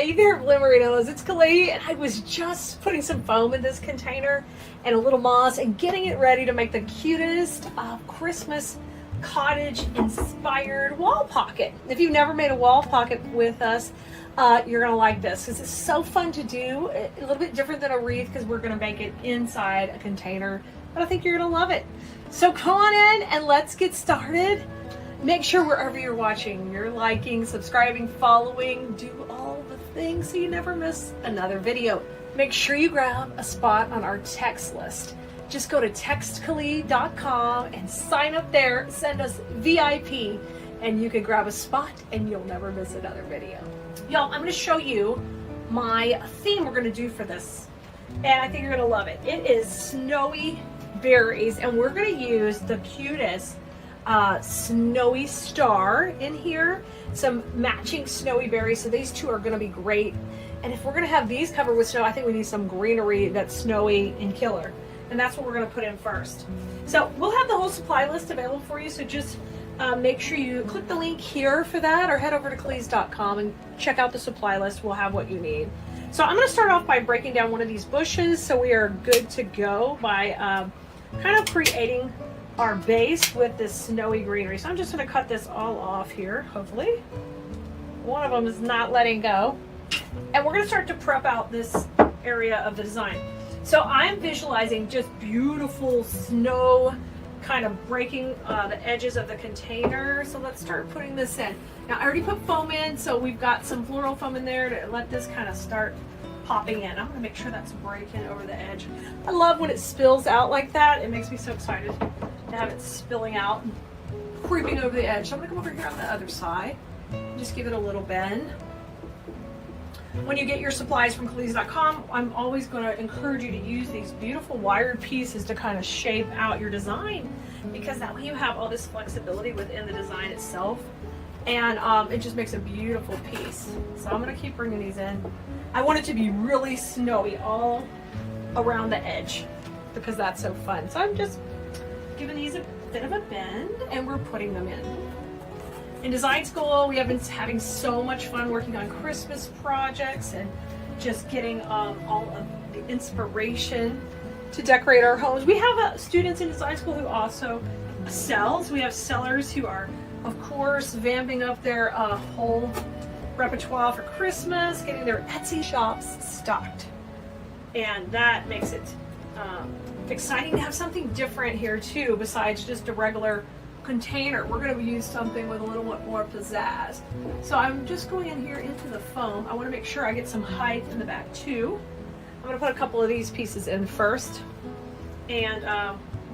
Hey there, Glimmerinos. It's Keleas, and I was just putting some foam in this container and a little moss and getting it ready to make the cutest Christmas cottage-inspired wall pocket. If you've never made a wall pocket with us, you're going to like this because it's so fun to do. A little bit different than a wreath because we're going to make it inside a container, but I think you're going to love it. So come on in and let's get started. Make sure wherever you're watching, you're liking, subscribing, following, do all the things so you never miss another video. Make sure you grab a spot on our text list. Just go to textkeleas.com and sign up there, send us VIP, and you can grab a spot and you'll never miss another video. Y'all, I'm gonna show you my theme we're gonna do for this, and I think you're gonna love it. It is snowy berries, and we're gonna use the cutest snowy star in here, some matching snowy berries, so these two are going to be great. And if we're going to have these covered with snow, I think we need some greenery that's snowy and killer, and that's what we're going to put in first. So we'll have the whole supply list available for you, so just make sure you click the link here for that, or head over to Keleas.com and check out the supply list. We'll have what you need. So I'm going to start off by breaking down one of these bushes so we are good to go by kind of creating our base with this snowy greenery. So I'm just going to cut this all off here, hopefully. One of them is not letting go. And we're going to start to prep out this area of the design. So I'm visualizing just beautiful snow kind of breaking the edges of the container. So let's start putting this in. Now I already put foam in, so we've got some floral foam in there to let this kind of start popping in. I'm going to make sure that's breaking over the edge. I love when it spills out like that. It makes me so excited to have it spilling out and creeping over the edge. So I'm going to come over here on the other side and just give it a little bend. When you get your supplies from Keleas.com, I'm always going to encourage you to use these beautiful wired pieces to kind of shape out your design, because that way you have all this flexibility within the design itself, and it just makes a beautiful piece. So I'm going to keep bringing these in. I want it to be really snowy all around the edge because that's so fun. So I'm just giving these a bit of a bend, and we're putting them in. In design school, we have been having so much fun working on Christmas projects and just getting all of the inspiration to decorate our homes. We have students in design school who also sell. So we have sellers who are, of course, vamping up their whole repertoire for Christmas, getting their Etsy shops stocked. And that makes it exciting to have something different here too, besides just a regular container. We're going to use something with a little bit more pizzazz. So I'm just going in here into the foam. I want to make sure I get some height in the back too. I'm going to put a couple of these pieces in first, and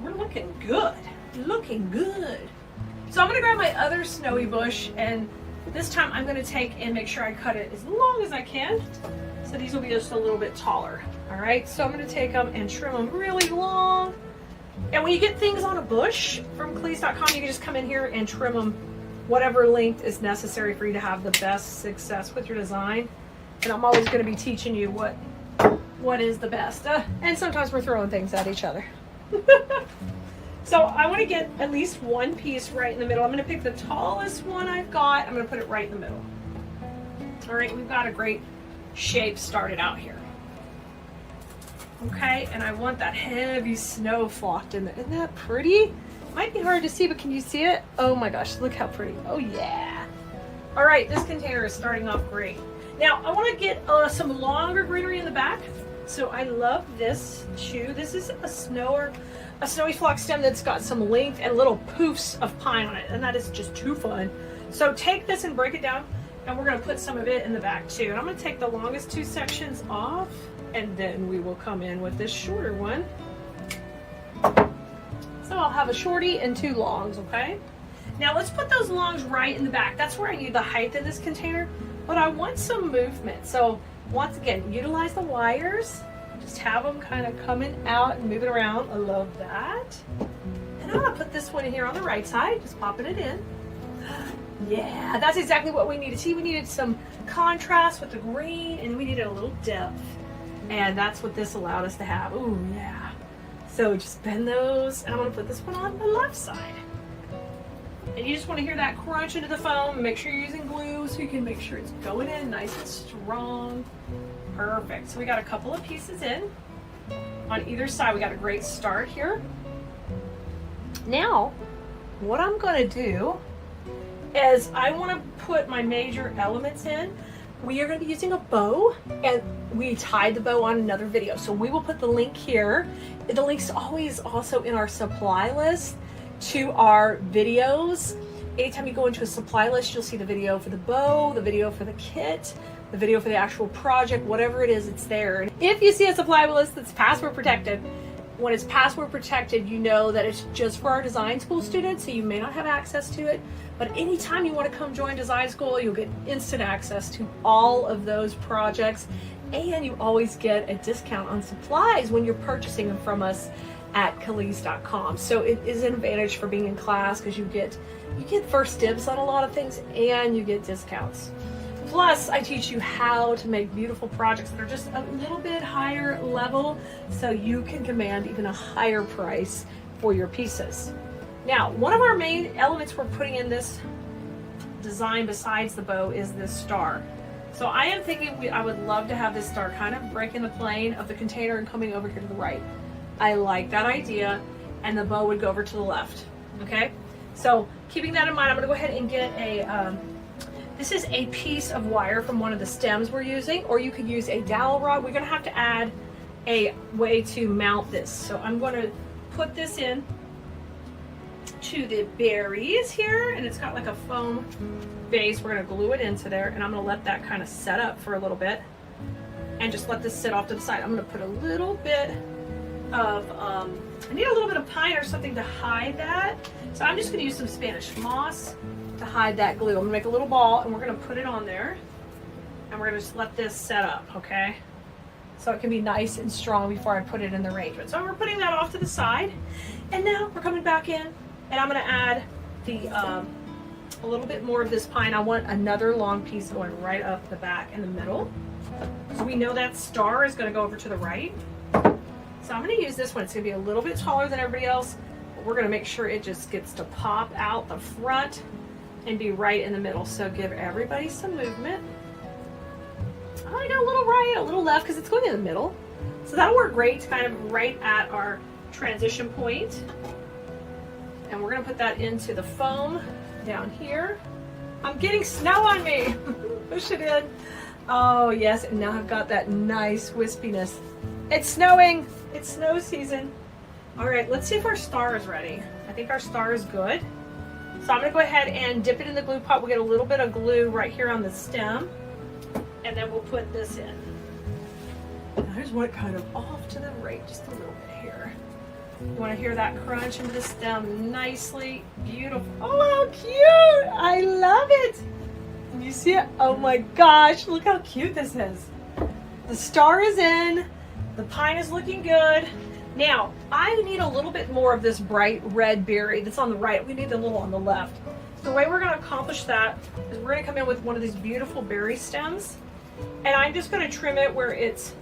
we're looking good. Looking good. So I'm going to grab my other snowy bush, and this time I'm going to take and make sure I cut it as long as I can. So these will be just a little bit taller. All right, so I'm going to take them and trim them really long. And when you get things on a bush from Keleas.com, you can just come in here and trim them whatever length is necessary for you to have the best success with your design. And I'm always going to be teaching you what is the best. And sometimes we're throwing things at each other. So I want to get at least one piece right in the middle. I'm going to pick the tallest one I've got. I'm going to put it right in the middle. All right, we've got a great shape started out here. Okay, and I want that heavy snow flocked in there. Isn't that pretty? Might be hard to see, but can you see it? Oh my gosh, look how pretty. Oh yeah. All right, this container is starting off great. Now, I want to get some longer greenery in the back. So I love this too. This is a snowy flock stem that's got some length and little poofs of pine on it, and that is just too fun. So take this and break it down, and we're going to put some of it in the back too. And I'm going to take the longest two sections off, and then we will come in with this shorter one. So I'll have a shorty and two longs, okay? Now let's put those longs right in the back. That's where I need the height in this container, but I want some movement. So once again, utilize the wires. Just have them kind of coming out and moving around. I love that. And I'm gonna put this one in here on the right side, just popping it in. Yeah, that's exactly what we needed. See, we needed some contrast with the green, and we needed a little depth. And that's what this allowed us to have. Ooh, yeah. So just bend those, and I'm gonna put this one on the left side. And you just want to hear that crunch into the foam. Make sure you're using glue so you can make sure it's going in nice and strong. Perfect. So we got a couple of pieces in on either side. We got a great start here. Now, what I'm going to do is I want to put my major elements in. We are going to be using a bow, and we tied the bow on another video. So we will put the link here. The link's always also in our supply list to our videos. Anytime you go into a supply list, you'll see the video for the bow, the video for the kit, the video for the actual project, whatever it is, it's there. And if you see a supply list that's password protected, when it's password protected, you know that it's just for our design school students, so you may not have access to it. But anytime you want to come join design school, you'll get instant access to all of those projects, and you always get a discount on supplies when you're purchasing them from us at Keleas.com. So it is an advantage for being in class because you get first dibs on a lot of things, and you get discounts. Plus, I teach you how to make beautiful projects that are just a little bit higher level, so you can command even a higher price for your pieces. Now, one of our main elements we're putting in this design besides the bow is this star. So I am thinking I would love to have this star kind of breaking the plane of the container and coming over here to the right. I like that idea, and the bow would go over to the left. Okay, so keeping that in mind, I'm going to go ahead and get a this is a piece of wire from one of the stems we're using, or you could use a dowel rod. We're going to have to add a way to mount this, so I'm going to put this in to the berries here, and it's got like a foam base. We're going to glue it into there, and I'm going to let that kind of set up for a little bit and just let this sit off to the side. I'm going to put a little bit of I need a little bit of pine or something to hide that, so I'm just going to use some Spanish moss to hide that glue. I'm going to make a little ball, and we're going to put it on there, and we're going to just let this set up, okay, so it can be nice and strong before I put it in the arrangement. So we're putting that off to the side, and now we're coming back in, and I'm going to add the a little bit more of this pine. I want another long piece going right up the back in the middle, so we know that star is going to go over to the right. So I'm going to use this one. It's going to be a little bit taller than everybody else, but we're going to make sure it just gets to pop out the front and be right in the middle. So give everybody some movement. Oh, I got a little right, a little left, because it's going in the middle. So that'll work great, kind of right at our transition point. And we're going to put that into the foam down here. I'm getting snow on me. Push it in. Oh yes, and now I've got that nice wispiness. It's snowing. It's snow season. All right, let's see if our star is ready. I think our star is good. So I'm going to go ahead and dip it in the glue pot. We'll get a little bit of glue right here on the stem, and then we'll put this in. I just want it kind of off to the right, just a little bit here. You want to hear that crunch into the stem nicely. Beautiful. Oh, how cute. I love it. Can you see it? Oh my gosh, look how cute this is. The star is in. The pine is looking good. Now, I need a little bit more of this bright red berry that's on the right. We need a little on the left. The way we're going to accomplish that is we're going to come in with one of these beautiful berry stems, and I'm just going to trim it where it's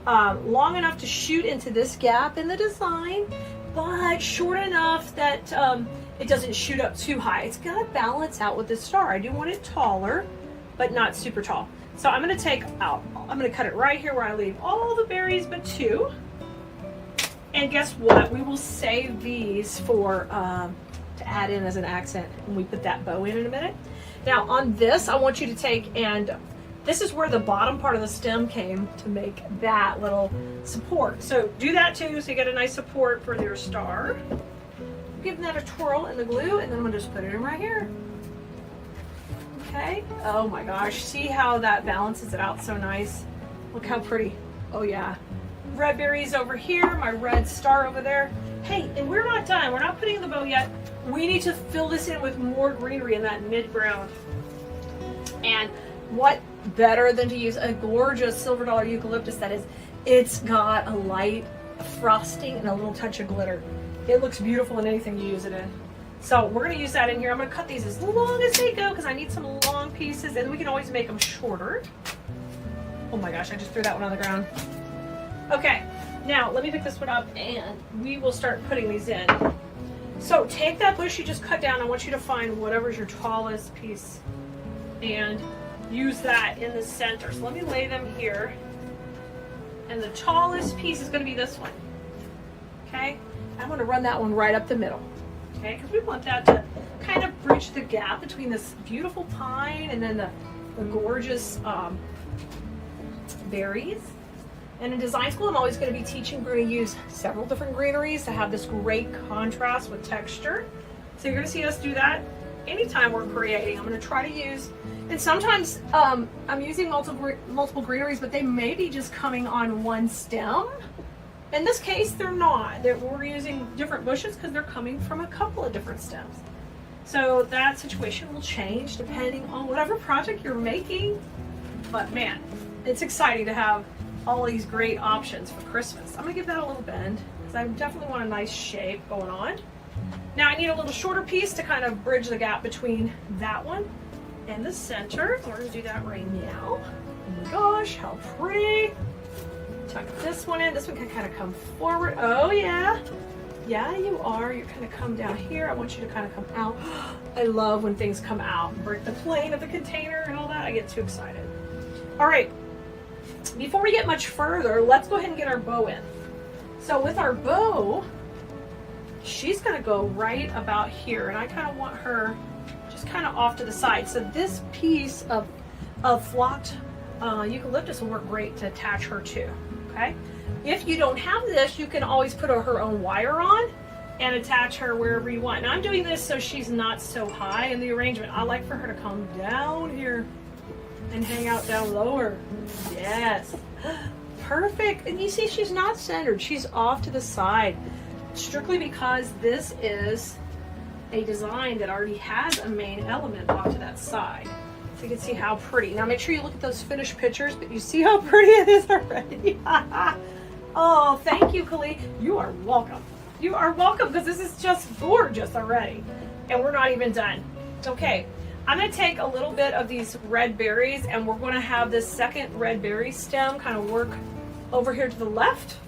long enough to shoot into this gap in the design, but short enough that it doesn't shoot up too high. It's got to balance out with the star. I do want it taller, but not super tall. So I'm going to I'm going to cut it right here where I leave all the berries but two. And guess what? We will save these for to add in as an accent when we put that bow in a minute. Now on this, I want you to take, and this is where the bottom part of the stem came to make that little support. So do that too, so you get a nice support for your star. Give that a twirl in the glue, and then I'm going to just put it in right here. Okay. Oh my gosh, see how that balances it out so nice? Look how pretty. Oh yeah. Red berries over here, my red star over there. Hey, and we're not done. We're not putting in the bow yet. We need to fill this in with more greenery in that mid-ground. And what better than to use a gorgeous silver dollar eucalyptus that is, it's got a light frosting and a little touch of glitter. It looks beautiful in anything you use it in. So we're going to use that in here. I'm going to cut these as long as they go because I need some long pieces, and we can always make them shorter. Oh my gosh, I just threw that one on the ground. Okay, now let me pick this one up and we will start putting these in. So take that bush you just cut down. I want you to find whatever's your tallest piece and use that in the center. So let me lay them here. And the tallest piece is going to be this one. Okay? I'm going to run that one right up the middle. Okay? Because we want that to kind of bridge the gap between this beautiful pine and then the gorgeous berries. And in design school, I'm always going to be teaching. We're going to use several different greeneries to have this great contrast with texture. So you're going to see us do that anytime we're creating. I'm going to try to use, and sometimes I'm using multiple greeneries, but they may be just coming on one stem. In this case, they're not. We're using different bushes because they're coming from a couple of different stems. So that situation will change depending on whatever project you're making. But man, it's exciting to have all these great options for Christmas. I'm gonna give that a little bend because I definitely want a nice shape going on. Now I need a little shorter piece to kind of bridge the gap between that one and the center. We're gonna do that right now. Oh my gosh, how pretty. Tuck this one in. This one can kind of come forward. Oh yeah. Yeah, you are. You're gonna come down here. I want you to kind of come out. I love when things come out and break the plane of the container and all that. I get too excited. All right. Before we get much further, let's go ahead and get our bow in. So with our bow, she's going to go right about here, and I kind of want her just kind of off to the side. So this piece of flocked eucalyptus will work great to attach her to, okay? If you don't have this, you can always put her own wire on and attach her wherever you want. Now I'm doing this so she's not so high in the arrangement. I like for her to come down here and hang out down lower. Yes. Perfect. And you see she's not centered. She's off to the side. Strictly because this is a design that already has a main element off to that side. So you can see how pretty. Now make sure you look at those finished pictures, but you see how pretty it is already. Oh, thank you, Keleas. You are welcome. You are welcome because this is just gorgeous already. And we're not even done. Okay. I'm going to take a little bit of these red berries and we're going to have this second red berry stem kind of work over here to the left.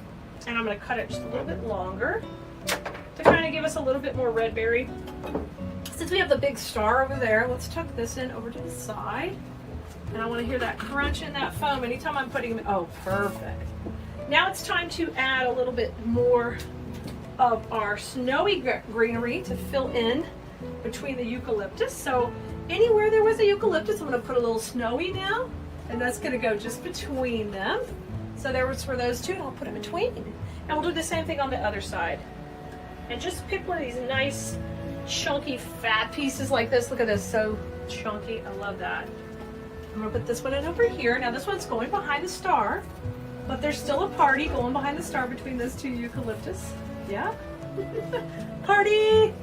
And I'm going to cut it just a little bit longer to kind of give us a little bit more red berry. Since we have the big star over there, let's tuck this in over to the side. And I want to hear that crunch in that foam anytime I'm putting them in. Oh, perfect. Now it's time to add a little bit more of our snowy greenery to fill in between the eucalyptus. So anywhere there was a eucalyptus, I'm going to put a little snowy now, and that's going to go just between them. So there was for those two, and I'll put it between. And we'll do the same thing on the other side. And just pick one of these nice, chunky, fat pieces like this. Look at this, so chunky. I love that. I'm going to put this one in over here. Now this one's going behind the star, but there's still a party going behind the star between those two eucalyptus. Yeah? Party!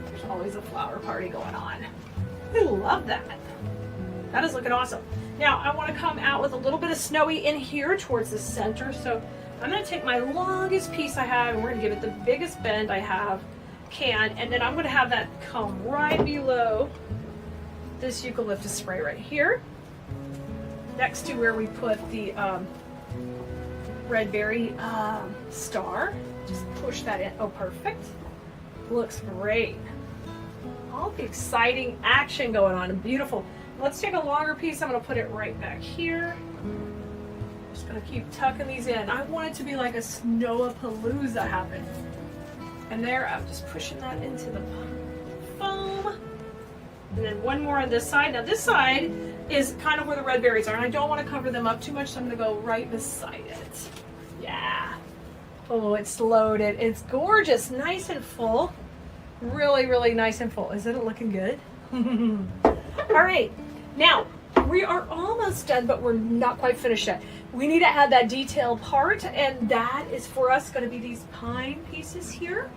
There's always a flower party going on. I love that. That is looking awesome. Now I want to come out with a little bit of snowy in here towards the center. So I'm going to take my longest piece I have and we're going to give it the biggest bend I can. And then I'm going to have that come right below this eucalyptus spray right here. Next to where we put the red berry star. Just push that in. Oh, perfect. Looks great. All the exciting action going on and beautiful. Let's take a longer piece. I'm going to put it right back here. Just going to keep tucking these in. I want it to be like a snow-a-palooza happen. And there, I'm just pushing that into the foam. And then one more on this side. Now this side is kind of where the red berries are. And I don't want to cover them up too much, so I'm going to go right beside it. Yeah. Oh, it's loaded. It's gorgeous. Nice and full. Really, really nice and full. Isn't it looking good? All right. Now, we are almost done, but we're not quite finished yet. We need to add that detail part, and that is for us going to be these pine pieces here.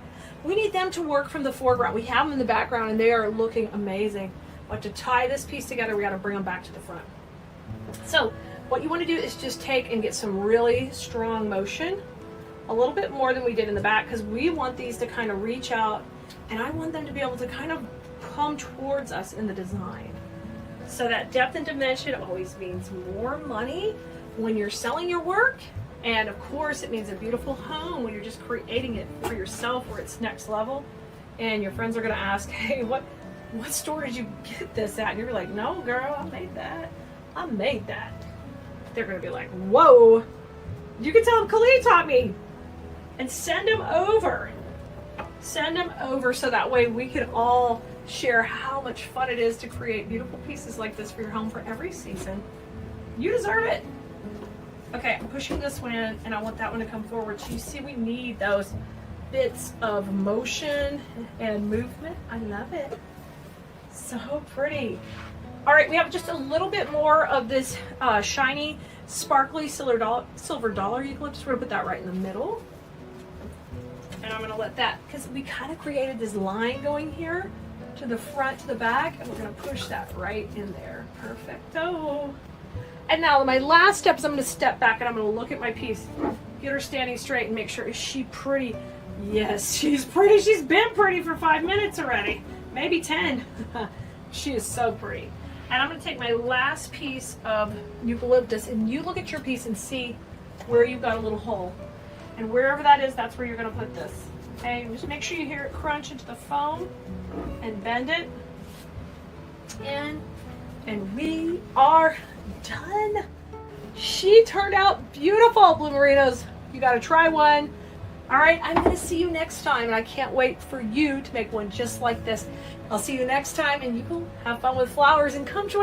We need them to work from the foreground. We have them in the background, and they are looking amazing. But to tie this piece together, we got to bring them back to the front. So what you want to do is just take and get some really strong motion, a little bit more than we did in the back, because we want these to kind of reach out, and I want them to be able to kind of come towards us in the design. So that depth and dimension always means more money when you're selling your work, and of course it means a beautiful home when you're just creating it for yourself where it's next level. and your friends are gonna ask, hey, what store did you get this at? And you're like, no, girl, I made that. I made that. They're gonna be like, whoa. You can tell them Keleas taught me. And send them over. Send them over so that way we can all share how much fun it is to create beautiful pieces like this for your home for every season. You deserve it. Okay, I'm pushing this one in, and I want that one to come forward. So you see we need those bits of motion and movement. I love it. So pretty. All right, we have just a little bit more of this shiny, sparkly silver dollar eucalyptus. We're gonna put that right in the middle. And I'm gonna let that, because we kind of created this line going here to the front, to the back, and we're gonna push that right in there. Perfecto. And now my last step is I'm gonna step back and I'm gonna look at my piece, get her standing straight and make sure, is she pretty? Yes, she's pretty. She's been pretty for 5 minutes already, maybe 10. She is so pretty. And I'm gonna take my last piece of eucalyptus, and you look at your piece and see where you've got a little hole. And wherever that is, that's where you're gonna put this. Okay, just make sure you hear it crunch into the foam and bend it. And we are done. She turned out beautiful, Blue Merinos. You gotta try one. All right, I'm gonna see you next time, and I can't wait for you to make one just like this. I'll see you next time, and you can have fun with flowers and come join